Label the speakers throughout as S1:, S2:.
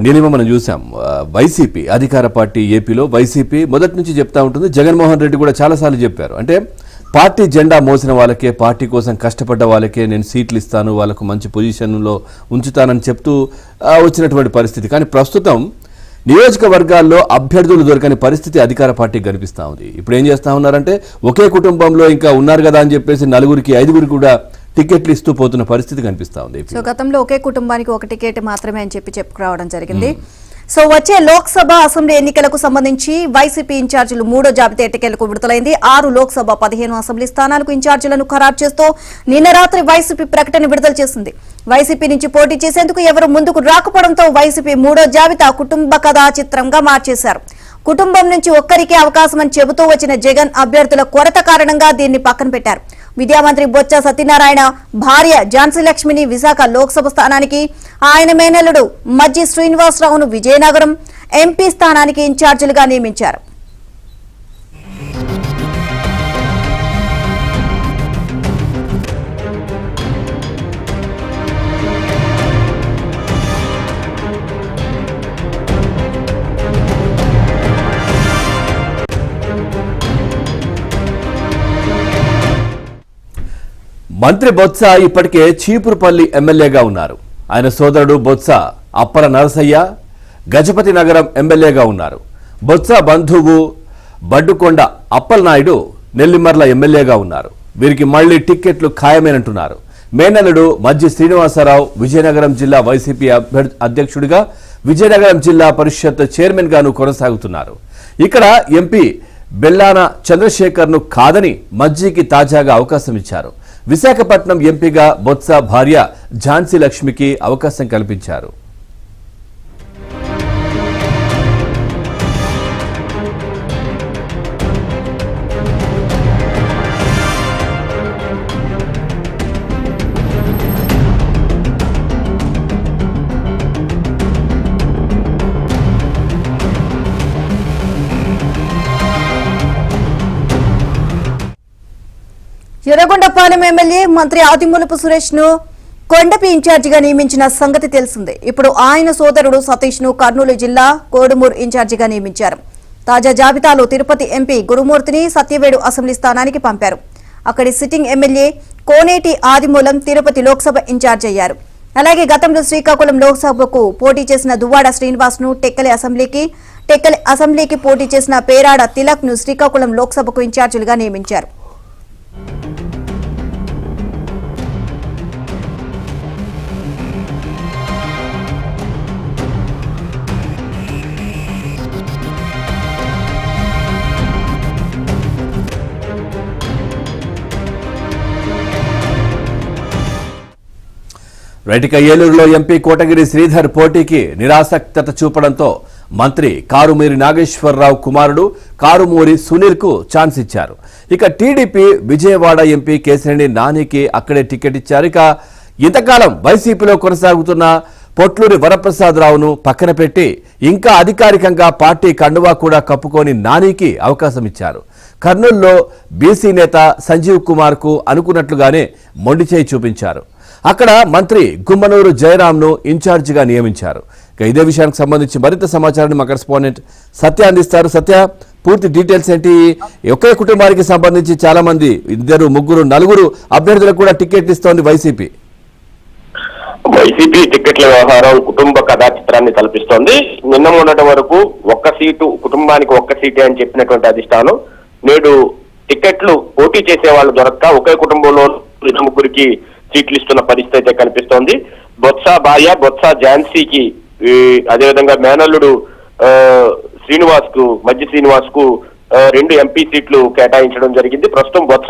S1: నీలిమ మనం చూసాం. వైసీపీ అధికార పార్టీ ఏపీలో వైసీపీ మొదటి నుంచి చెప్తా ఉంటుంది. జగన్మోహన్ రెడ్డి కూడా చాలాసార్లు చెప్పారు. అంటే పార్టీ జెండా మోసిన వాళ్ళకే, పార్టీ కోసం కష్టపడ్డ వాళ్ళకే నేను సీట్లు ఇస్తాను, వాళ్ళకు మంచి పొజిషన్లో ఉంచుతానని చెప్తూ వచ్చినటువంటి పరిస్థితి. కానీ ప్రస్తుతం నియోజకవర్గాల్లో అభ్యర్థులు దొరకని పరిస్థితి అధికార పార్టీకి కనిపిస్తూ ఉంది. ఇప్పుడు ఏం చేస్తూ ఉన్నారంటే ఒకే కుటుంబంలో ఇంకా ఉన్నారు కదా అని చెప్పేసి 4-5 కూడా టికెట్లు ఇస్తూ పోతున్న పరిస్థితి కనిపిస్తా ఉంది.
S2: సో గతంలో ఒకే కుటుంబానికి ఒక టికెట్ మాత్రమే అని చెప్పుకురావడం జరిగింది. సో వచ్చే లోక్సభ అసెంబ్లీ ఎన్నికలకు సంబంధించి వైసీపీ ఇన్ఛార్జీలు 3వ జాబితా ఎన్నికలకు విడుదలైంది. 6 లోక్సభ 15 అసెంబ్లీ స్థానాలకు ఇన్ఛార్జీలను ఖరారు చేస్తూ నిన్న రాత్రి వైసీపీ ప్రకటన విడుదల చేసింది. వైసీపీ నుంచి పోటీ చేసేందుకు ఎవరు ముందుకు రాకపోవడంతో వైసీపీ 3వ జాబితా కుటుంబ కథా చిత్రంగా మార్చేశారు. కుటుంబం నుంచి ఒక్కరికే అవకాశం అని చెబుతూ వచ్చిన జగన్ అభ్యర్థుల కొరత కారణంగా దీన్ని పక్కన పెట్టారు. విద్యామంత్రి బొత్స సత్యనారాయణ భార్య ఝాన్సీ లక్ష్మిని విశాఖ లోక్సభ స్థానానికి, ఆయన మేనల్లుడు మజ్జి శ్రీనివాసరావును విజయనగరం ఎంపీ స్థానానికి ఇన్ఛార్జీలుగా నియమించారు.
S1: మంత్రి బొత్స ఇప్పటికే చీపురుపల్లి ఎమ్మెల్యేగా ఉన్నారు. ఆయన సోదరుడు బొత్స అప్పల నరసయ్య గజపతి నగరం ఎమ్మెల్యేగా ఉన్నారు. బొత్స బంధువు బడ్డుకొండ అప్పలనాయుడు నెల్లిమర్ల ఎమ్మెల్యేగా ఉన్నారు. వీరికి మళ్లీ టిక్కెట్లు ఖాయమేనంటున్నారు. మేనల్లుడు మజ్జి శ్రీనివాసరావు విజయనగరం జిల్లా వైసీపీ అధ్యక్షుడిగా, విజయనగరం జిల్లా పరిషత్ చైర్మన్ గాను కొనసాగుతున్నారు. ఇక్కడ ఎంపీ బెల్లాన చంద్రశేఖర్ ను కాదని మజ్జికి తాజాగా అవకాశం ఇచ్చారు. విశాఖపట్నం ఎంపీగా బొత్స భార్య ఝాన్సీ లక్ష్మికి అవకాశం కల్పించారు.
S2: ఎర్రగొండపాలెం ఎమ్మెల్యే మంత్రి ఆదిమూలపు సురేష్ ను కొండపి ఇన్ఛార్జిగా నియమించిన సంగతి తెలిసిందే. ఇప్పుడు ఆయన సోదరుడు సతీష్ ను కర్నూలు జిల్లా కోడుమూరు ఇన్ఛార్జిగా నియమించారు. తాజా జాబితాలో తిరుపతి ఎంపీ గురుమూర్తిని సత్యవేడు అసెంబ్లీ స్థానానికి పంపారు. అక్కడి సిట్టింగ్ ఎమ్మెల్యే కోనేటి ఆదిమూలం తిరుపతి లోక్సభ ఇన్ఛార్జ్ అయ్యారు. అలాగే గతంలో శ్రీకాకుళం లోక్సభకు పోటీ చేసిన దువ్వాడ శ్రీనివాస్ ను టెక్కలి అసెంబ్లీకి పోటీ చేసిన పేరాడ తిలక్ ను శ్రీకాకుళం లోక్సభకు ఇన్ఛార్జీలుగా నియమించారు.
S1: రైటిక ఏలూరులో ఎంపీ కోటగిరి శ్రీధర్ పోటీకి నిరాసక్తత చూపడంతో మంత్రి కారుమూరి నాగేశ్వరరావు కుమారుడు కారుమూరి సునీల్ కు ఛాన్స్ ఇచ్చారు. ఇక టీడీపీ విజయవాడ ఎంపీ కేశినేని నానికి అక్కడే టికెట్ ఇచ్చారు. ఇక ఇంతకాలం వైసీపీలో కొనసాగుతున్న పొట్లూరి వరప్రసాదరావును పక్కన పెట్టి ఇంకా అధికారికంగా పార్టీ కండువా కూడా కప్పుకొని నానికి అవకాశం ఇచ్చారు. కర్నూలులో బీసీ నేత సంజీవ్ కుమార్ కు అనుకున్నట్లుగానే మొండిచేయి చూపించారు. అక్కడ మంత్రి గుమ్మనూరు జయరాంను ఇన్ఛార్జిగా నియమించారు. ఇదే విషయానికి సంబంధించి మరింత సమాచారాన్ని మా కరెస్పాండెంట్ సత్య అందిస్తారు. సత్య, పూర్తి డీటెయిల్స్ ఏంటి? ఒకే కుటుంబానికి సంబంధించి చాలా మంది 2, 3, 4 అభ్యర్థులకు కూడా టికెట్ ఇస్తోంది వైసీపీ.
S3: వైసీపీ టికెట్ల వ్యవహారం కుటుంబ కథా చిత్రాన్ని తలపిస్తోంది. నిన్న మొన్నటి వరకు ఒక్క సీటు, కుటుంబానికి ఒక్క సీటే అని చెప్పినటువంటి అధిష్టానం నేడు టికెట్లు పోటీ చేసే వాళ్ళు దొరక్క ఒకే కుటుంబంలో 3 సీట్లు ఇస్తున్న పరిస్థితి అయితే కనిపిస్తోంది. బొత్స భార్య బొత్స ఝాన్సీకి, అదేవిధంగా మేనల్లుడు మజ్జి శ్రీనివాస్ కు 2 ఎంపీ సీట్లు కేటాయించడం జరిగింది. ప్రస్తుతం బొత్స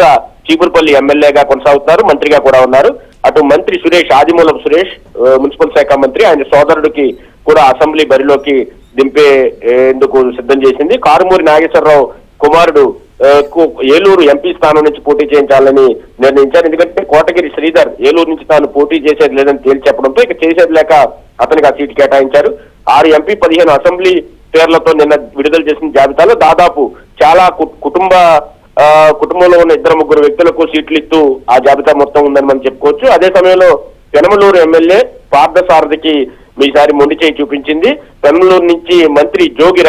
S3: చీపురుపల్లి ఎమ్మెల్యేగా కొనసాగుతున్నారు, మంత్రిగా కూడా ఉన్నారు. అటు మంత్రి సురేష్, ఆదిమూలపు సురేష్ మున్సిపల్ శాఖ మంత్రి, ఆయన సోదరుడికి కూడా అసెంబ్లీ బరిలోకి దింపేందుకు సిద్ధం చేసింది. కారుమూరి నాగేశ్వరరావు కుమారుడు ఏలూరు ఎంపీ స్థానం నుంచి పోటీ చేయించాలని నిర్ణయించారు. ఎందుకంటే కోటగిరి శ్రీధర్ ఏలూరు నుంచి తాను పోటీ చేసేది లేదని తేల్చి చెప్పడంతో ఇక చేసేది లేక అతనికి ఆ సీటు కేటాయించారు. 6 ఎంపీ 15 అసెంబ్లీ పేర్లతో నిన్న విడుదల చేసిన జాబితాలో దాదాపు చాలా కుటుంబంలో ఉన్న 2-3 వ్యక్తులకు సీట్లు ఇస్తూ ఆ జాబితా మొత్తం ఉందని మనం చెప్పుకోవచ్చు. అదే సమయంలో పెనమలూరు ఎమ్మెల్యే పార్థసారథికి ఈసారి మొండి చేయి చూపించింది. పెనమలూరు నుంచి మంత్రి జోగి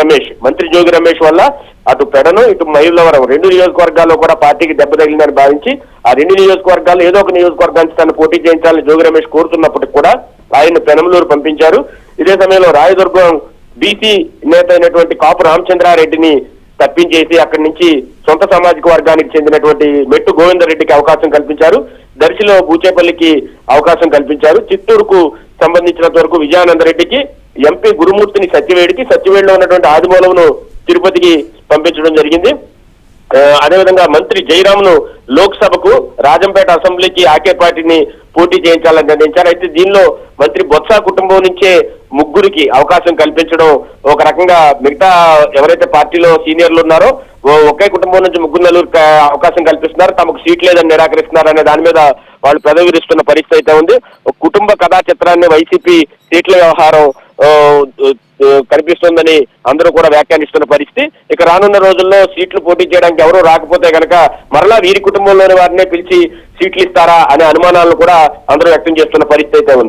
S3: రమేష్ వల్ల అటు పెడను ఇటు మైలవరం 2 నియోజకవర్గాల్లో కూడా పార్టీకి దెబ్బ తగిలిందని భావించి ఆ 2 నియోజకవర్గాలు ఏదో ఒక నియోజకవర్గానికి తను పోటీ చేయించాలని జోగి రమేష్ కోరుతున్నప్పటికీ కూడా ఆయన పెనమలూరు పంపించారు. ఇదే సమయంలో రాయదుర్గం బీసీ నేత అయినటువంటి కాపు రామచంద్రారెడ్డిని తప్పించేసి అక్కడి నుంచి సొంత సామాజిక వర్గానికి చెందినటువంటి మెట్టు గోవిందరెడ్డికి అవకాశం కల్పించారు. దర్శిలో బూచేపల్లికి అవకాశం కల్పించారు. చిత్తూరుకు సంబంధించినంత వరకు విజయానందరెడ్డికి, ఎంపీ గురుమూర్తిని సత్యవేడిలో ఉన్నటువంటి ఆదిమూలమును తిరుపతికి పంపించడం జరిగింది. అదేవిధంగా మంత్రి జయరాంను లోక్సభకు, రాజంపేట అసెంబ్లీకి ఆకే పార్టీని పోటీ చేయించాలని నిర్ణయించారు. అయితే దీనిలో మంత్రి బొత్స కుటుంబం నుంచే 3 అవకాశం కల్పించడం ఒక రకంగా మిగతా ఎవరైతే పార్టీలో సీనియర్లు ఉన్నారో ఒకే కుటుంబం నుంచి 3-4 అవకాశం కల్పిస్తున్నారు, తమకు సీట్ లేదని నిరాకరిస్తున్నారు అనే దాని మీద వాళ్ళు పెదవిరుస్తున్న పరిస్థితి అయితే ఉంది. కుటుంబ కథా చిత్రాన్ని వైసీపీ సీట్ల వ్యవహారం కనిపిస్తోందని అందరూ కూడా వ్యాఖ్యానిస్తున్న పరిస్థితి. ఇక రానున్న రోజుల్లో సీట్లు పోటీ చేయడానికి ఎవరూ రాకపోతే కనుక మరలా వీరి కుటుంబంలోని వారినే పిలిచి సీట్లు ఇస్తారా అనే అనుమానాలను కూడా అందరూ వ్యక్తం చేస్తున్న పరిస్థితి అయితే ఉంది.